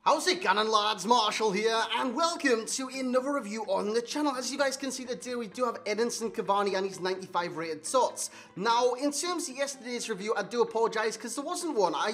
How's it going, lads? Marshall here, and welcome to another review on the channel. As you guys can see today, we do have Edinson Cavani and his 95 rated TOTS. Now, in terms of yesterday's review, I do apologise because there wasn't one. I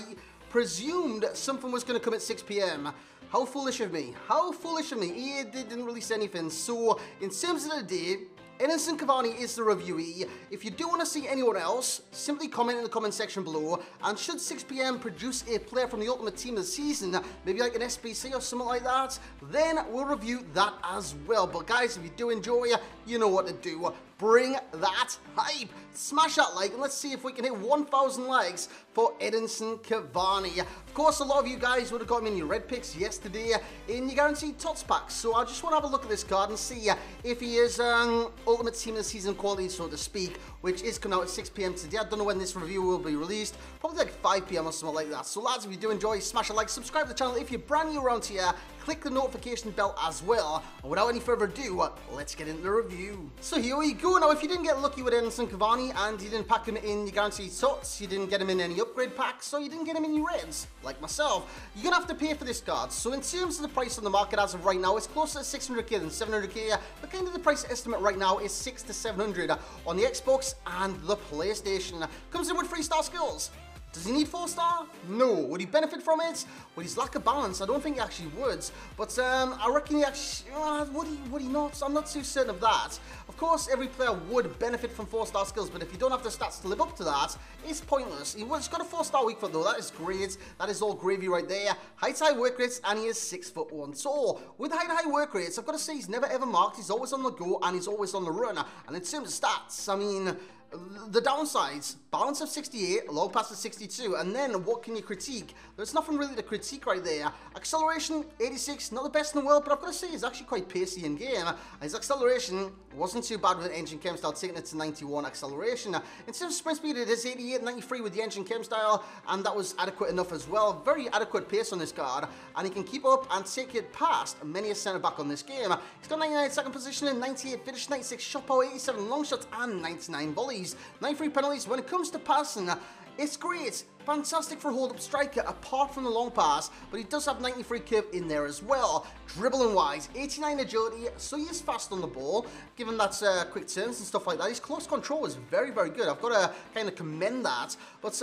presumed something was going to come at 6 PM. How foolish of me. How foolish of me. EA didn't release anything. So, in terms of the day, Edinson Cavani is the reviewee. If you do want to see anyone else, simply comment in the comment section below. And should 6 PM produce a player from the Ultimate Team of the season, maybe like an SBC or something like that, then we'll review that as well. But guys, if you do enjoy, you know what to do. Bring that hype. Smash that like and let's see if we can hit 1,000 likes for Edinson Cavani. Of course, a lot of you guys would have got him in your red picks yesterday in your guaranteed TOTS packs. So I just want to have a look at this card and see if he is Ultimate Team of the Season quality, so to speak, which is coming out at 6 PM today. I don't know when this review will be released. Probably like 5 PM or something like that. So lads, if you do enjoy, smash a like, subscribe to the channel. If you're brand new around here, click the notification bell as well. And without any further ado, let's get into the review. So here we go. Now, if you didn't get lucky with Edinson Cavani and you didn't pack him in your guaranteed TOTS, you didn't get him in any upgrade packs, or you didn't get him in your reds, like myself, you're going to have to pay for this card. So in terms of the price on the market as of right now, it's closer to 600k than 700k, but kind of the price estimate right now is 600 to 700 on the Xbox and the PlayStation. Comes in with 3-star skills. Does he need 4-star? No. Would he benefit from it? With his lack of balance, I don't think he actually would. But I reckon he actually... would he not? I'm not too certain of that. Of course, every player would benefit from 4-star skills, but if you don't have the stats to live up to that, it's pointless. He's got a 4-star weak foot though. That is great. That is all gravy right there. Height, high work rates, and he is 6'1" tall. With high work rates, I've got to say he's never ever marked. He's always on the go, and he's always on the run. And in terms of stats, I mean... the downsides, balance of 68, low pass of 62, and then what can you critique? There's nothing really to critique right there. Acceleration, 86, not the best in the world, but I've got to say he's actually quite pacey in game. His acceleration wasn't too bad with an engine chem style, taking it to 91 acceleration. In terms of sprint speed, it is 88, 93 with the engine chem style, and that was adequate enough as well. Very adequate pace on this card, and he can keep up and take it past many a centre back on this game. He's got 99 second position and 98 finish, 96 shot power, 87 long shots, and 99 volleys. 93 penalties. When it comes to passing, it's great. Fantastic for a hold-up striker, apart from the long pass, but he does have 93 curve in there as well. Dribbling-wise, 89 agility, so he is fast on the ball, given that quick turns and stuff like that. His close control is very, very good. I've got to kind of commend that. But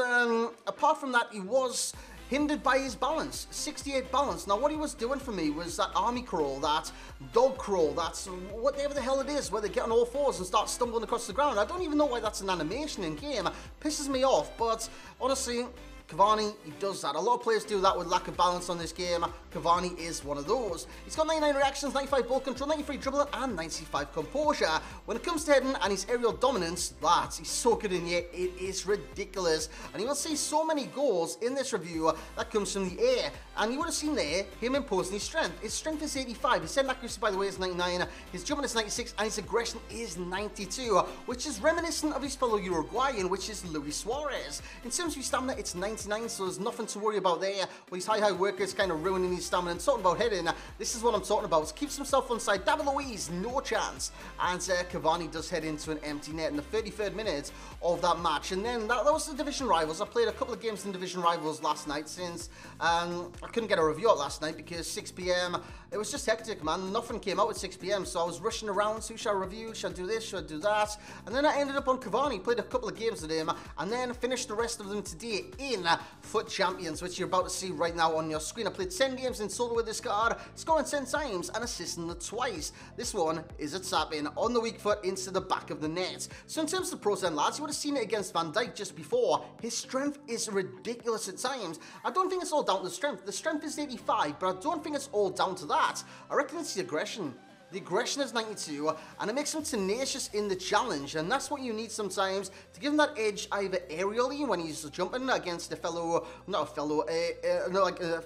apart from that, he was hindered by his balance, 68 balance. Now what he was doing for me was that army crawl, that dog crawl, that's whatever the hell it is, where they get on all fours and start stumbling across the ground. I don't even know why that's an animation in game. Pisses me off, but honestly, Cavani, he does that. A lot of players do that with lack of balance on this game. Cavani is one of those. He's got 99 reactions, 95 ball control, 93 dribbling, and 95 composure. When it comes to heading and his aerial dominance, lads, he's so good in the air, it is ridiculous. And you will see so many goals in this review that comes from the air. And you would have seen there, him imposing his strength. His strength is 85, his head accuracy, by the way, is 99, his jumping is 96, and his aggression is 92, which is reminiscent of his fellow Uruguayan, which is Luis Suarez. In terms of his stamina, it's 99, so there's nothing to worry about there. With his high work rates kind of ruining his stamina. And talking about heading, this is what I'm talking about. Keeps himself on side. David Luiz, no chance. And Cavani does head into an empty net in the 33rd minute of that match. And then that was the Division Rivals. I played a couple of games in Division Rivals last night since I couldn't get a review out last night because 6 PM, it was just hectic, man. Nothing came out at 6 PM, so I was rushing around. Who should I review? Should I do this? Should I do that? And then I ended up on Cavani. Played a couple of games with him and then finished the rest of them today in Foot Champions, which you're about to see right now on your screen. I played 10 games in total with this card, scoring 10 times and assisting it twice. This one is a tap-in on the weak foot into the back of the net. So in terms of the pros then, lads, you would have seen it against Van Dijk just before. His strength is ridiculous at times. I don't think it's all down to the strength. The strength is 85, but I don't think it's all down to that. I reckon it's the aggression. The aggression is 92, and it makes him tenacious in the challenge, and that's what you need sometimes to give him that edge either aerially when he's jumping against a fellow,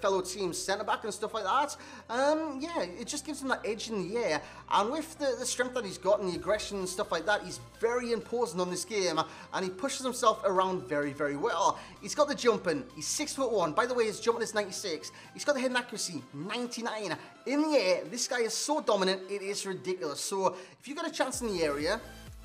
fellow team centre-back and stuff like that. Yeah, it just gives him that edge in the air, and with the strength that he's got and the aggression and stuff like that, he's very imposing on this game, and he pushes himself around very, very well. He's got the jumping, he's 6'1", by the way, his jumping is 96, he's got the head accuracy, 99. In the air, this guy is so dominant, it is ridiculous. So if you get a chance in the area,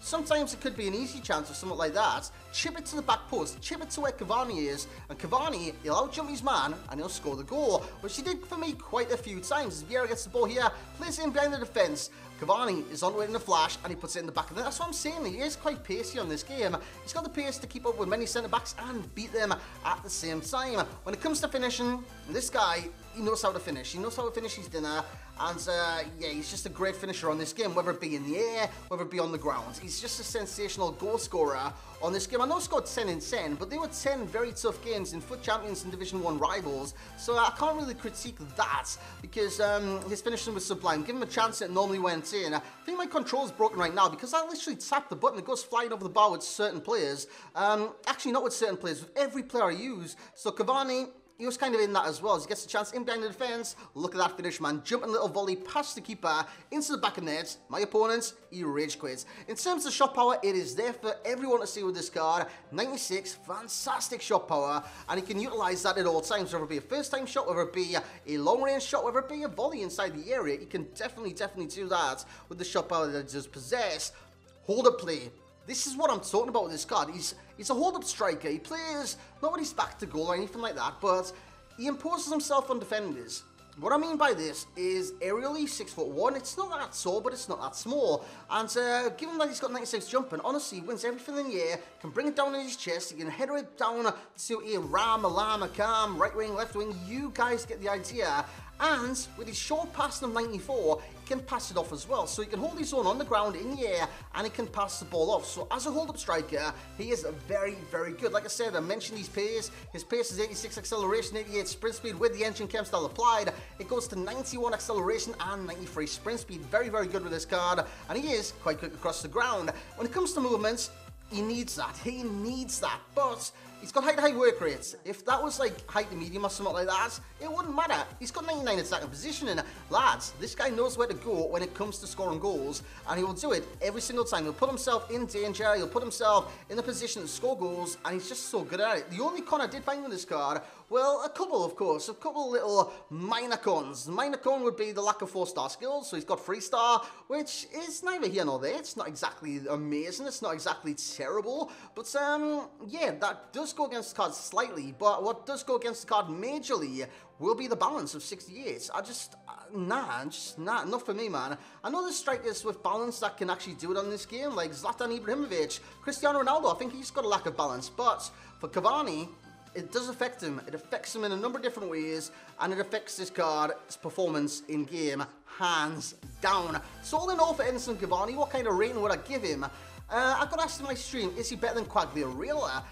sometimes it could be an easy chance or something like that. Chip it to the back post, chip it to where Cavani is, and Cavani, he'll out-jump his man, and he'll score the goal, which he did for me quite a few times. As Vieira gets the ball here, plays it in behind the defence, Cavani is onto it in a flash, and he puts it in the back of the net. That's what I'm saying, he is quite pacey on this game. He's got the pace to keep up with many centre-backs and beat them at the same time. When it comes to finishing, this guy, he knows how to finish. He knows how to finish his dinner, and yeah, he's just a great finisher on this game, whether it be in the air, whether it be on the ground. He's just a sensational goal scorer on this game. I know he scored 10 in 10, but they were 10 very tough games in FUT Champions and Division 1 rivals, so I can't really critique that, because his finishing was sublime. Give him a chance, it normally went in. I think my control's broken right now, because I literally tap the button, it goes flying over the bar with certain players. Actually, not with certain players, with every player I use. So Cavani, he was kind of in that as well. As he gets a chance in behind the defence, look at that finish, man. Jumping little volley past the keeper into the back of net. My opponent, he rage quits. In terms of shot power, it is there for everyone to see with this card. 96, fantastic shot power, and he can utilise that at all times, whether it be a first-time shot, whether it be a long-range shot, whether it be a volley inside the area. He can definitely do that with the shot power that he does possess. Hold-up play. This is what I'm talking about with this card. He's a hold-up striker. He plays not with his back to goal or anything like that, but he imposes himself on defenders. What I mean by this is aerially 6'1". It's not that tall, but it's not that small. And given that he's got 96 jumping, honestly, he wins everything in the air, can bring it down in his chest, he can header it down to a ram, a lam, a cam, right wing, left wing. You guys get the idea. And with his short passing of 94, he can pass it off as well. So he can hold his own on the ground in the air, and he can pass the ball off. So as a hold-up striker, he is very, very good. Like I said, I mentioned his pace. His pace is 86 acceleration, 88 sprint speed with the engine chem style applied. It goes to 91 acceleration and 93 sprint speed. Very, very good with this card. And he is quite quick across the ground. When it comes to movements, he needs that. He needs that. But he's got high work rates. If that was like high to medium or something like that, it wouldn't matter. He's got 99 attacking positioning. Lads, this guy knows where to go when it comes to scoring goals, and he will do it every single time. He'll put himself in danger, he'll put himself in the position to score goals, and he's just so good at it. The only con I did find with this card, well, a couple, of course, a couple little minor cons. The minor con would be the lack of 4-star skills, so he's got 3-star, which is neither here nor there. It's not exactly amazing, it's not exactly terrible, but yeah, that does go against the card slightly, but what does go against the card majorly will be the balance of 68. Nah, not for me, man. I know there's strikers with balance that can actually do it on this game, like Zlatan Ibrahimovic, Cristiano Ronaldo. I think he's got a lack of balance, but for Cavani, it does affect him. It affects him in a number of different ways, and it affects this card's performance in game, hands down. So all in all for Edinson Cavani, what kind of rating would I give him? I got asked in my stream, is he better than Quagliarella?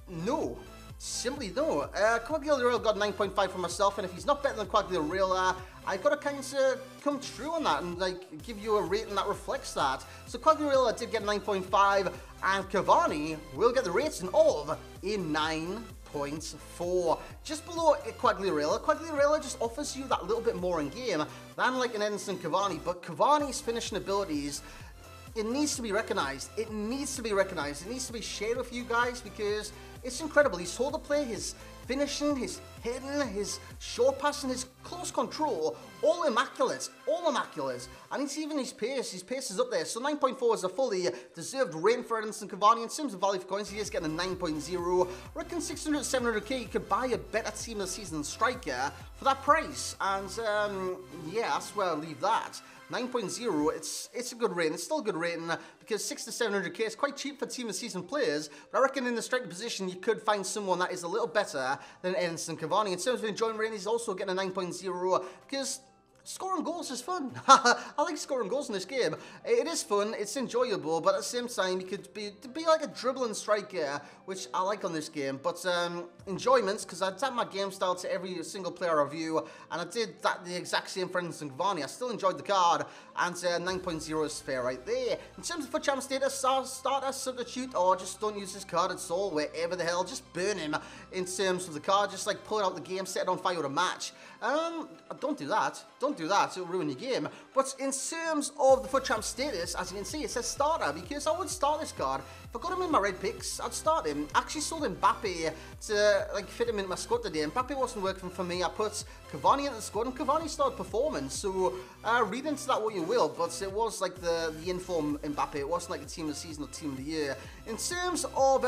No. Simply no. Quagliarella got 9.5 for myself, and if he's not better than Quagliarella, I've got to kind of come true on that and like give you a rating that reflects that. So Quagliarella did get 9.5, and Cavani will get the rating of a 9.4. Just below Quagliarella. Quagliarella just offers you that little bit more in game than like an Edinson Cavani, but Cavani's finishing abilities, it needs to be recognised. It needs to be recognised. It needs to be shared with you guys because it's incredible. His hold-up play, his finishing, his hitting, his short passing, his close control, all immaculate. All immaculate. And it's even his pace is up there. So 9.4 is a fully deserved rating for Edinson Cavani. In terms of value for coins, he is getting a 9.0. Reckon 600, 700k, you could buy a better team of the season striker for that price. And yeah, that's where I'll leave that. 9.0, it's a good rating. It's still a good rating because 600 to 700k is quite cheap for team of season players. But I reckon in the striker position, you could find someone that is a little better than Edinson Cavani. In terms of enjoyment rating, he's also getting a 9.0 because scoring goals is fun. I like scoring goals in this game. It is fun, it's enjoyable, but at the same time, you could be like a dribbling striker, which I like on this game. But enjoyments, because I adapt my game style to every single player I review, and I did that the exact same for Edinson Cavani. I still enjoyed the card, and 9.0 is fair right there. In terms of FUT Champ status, starter, substitute, or just don't use this card at all, wherever the hell, just burn him in terms of the card, just like pull it out the game, set it on fire with a match. Don't do that. Don't do that, it'll ruin your game. But in terms of the FUT Champ status, as you can see, it says starter, because I would start this card if I got him in my red picks, I'd start him. I actually sold Mbappe to like fit him in my squad today. Mbappe wasn't working for me. I put Cavani into the squad, and Cavani started performing. So read into that what you will, but it was like the inform Mbappe. It wasn't like a team of the season or team of the year. In terms of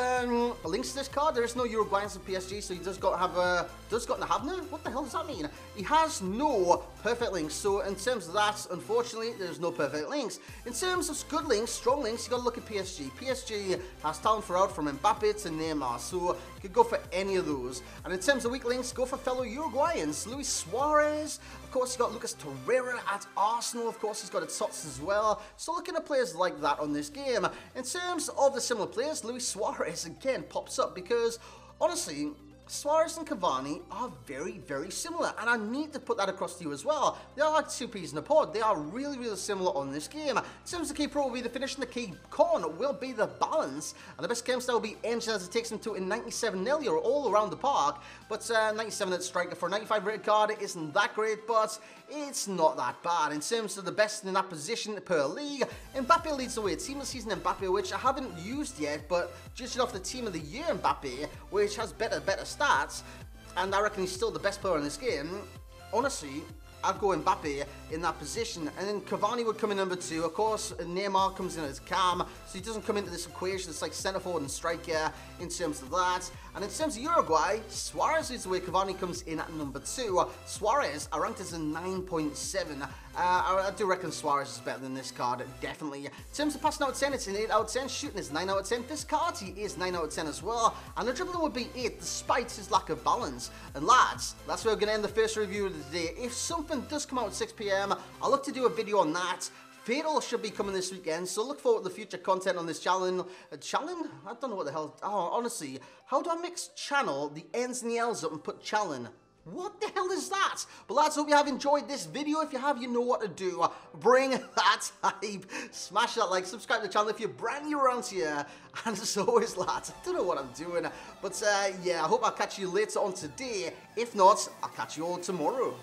links to this card, there is no Uruguayans in PSG, so he does got to have what the hell does that mean? He has no perfect links. So in terms of that, unfortunately, there's no perfect links. In terms of good links, strong links, you got to look at PSG. PSG has talent throughout from Mbappe to Neymar, so you could go for any of those. And in terms of weak links, go for fellow Uruguayans. Luis Suarez, of course, you got Lucas Torreira at Arsenal. Of course, he's got a TOTS as well. So looking at players like that on this game. In terms of the similar players, Luis Suarez again pops up because honestly, Suarez and Cavani are very, very similar, and I need to put that across to you as well. They are like two peas in a pod. They are really, really similar on this game. In terms of the key pro will be the finish, and the key con will be the balance, and the best game style will be engine as it takes them to a 97 nearly or all around the park, but 97 at striker for a 95 rated card isn't that great, but it's not that bad. In terms of the best in that position per league, Mbappe leads the way. Team of the season Mbappe, which I haven't used yet, but judging off the team of the year Mbappe, which has better stats, and I reckon he's still the best player in this game. Honestly, I'd go Mbappe in that position, and then Cavani would come in number 2. Of course, Neymar comes in as cam, so he doesn't come into this equation. It's like centre forward and striker in terms of that. And in terms of Uruguay, Suarez is the way Cavani comes in at number 2. Suarez are ranked as a 9.7. I do reckon Suarez is better than this card, definitely. In terms of passing out of 10, it's an 8 out of 10. Shooting is 9 out of 10. Physicality is 9 out of 10 as well. And the dribbling would be 8, despite his lack of balance. And lads, that's where we're going to end the first review of the day. If something does come out at 6 PM, I'll look to do a video on that. Fatal should be coming this weekend, so look forward to the future content on this channel. Challenge? I don't know what the hell. Oh, honestly, how do I mix channel, the N's and the L's up and put challenge? What the hell is that? But lads, hope you have enjoyed this video. If you have, you know what to do. Bring that hype. Smash that like, subscribe to the channel if you're brand new around here. And as always, lads, I don't know what I'm doing. But yeah, I hope I'll catch you later on today. If not, I'll catch you all tomorrow.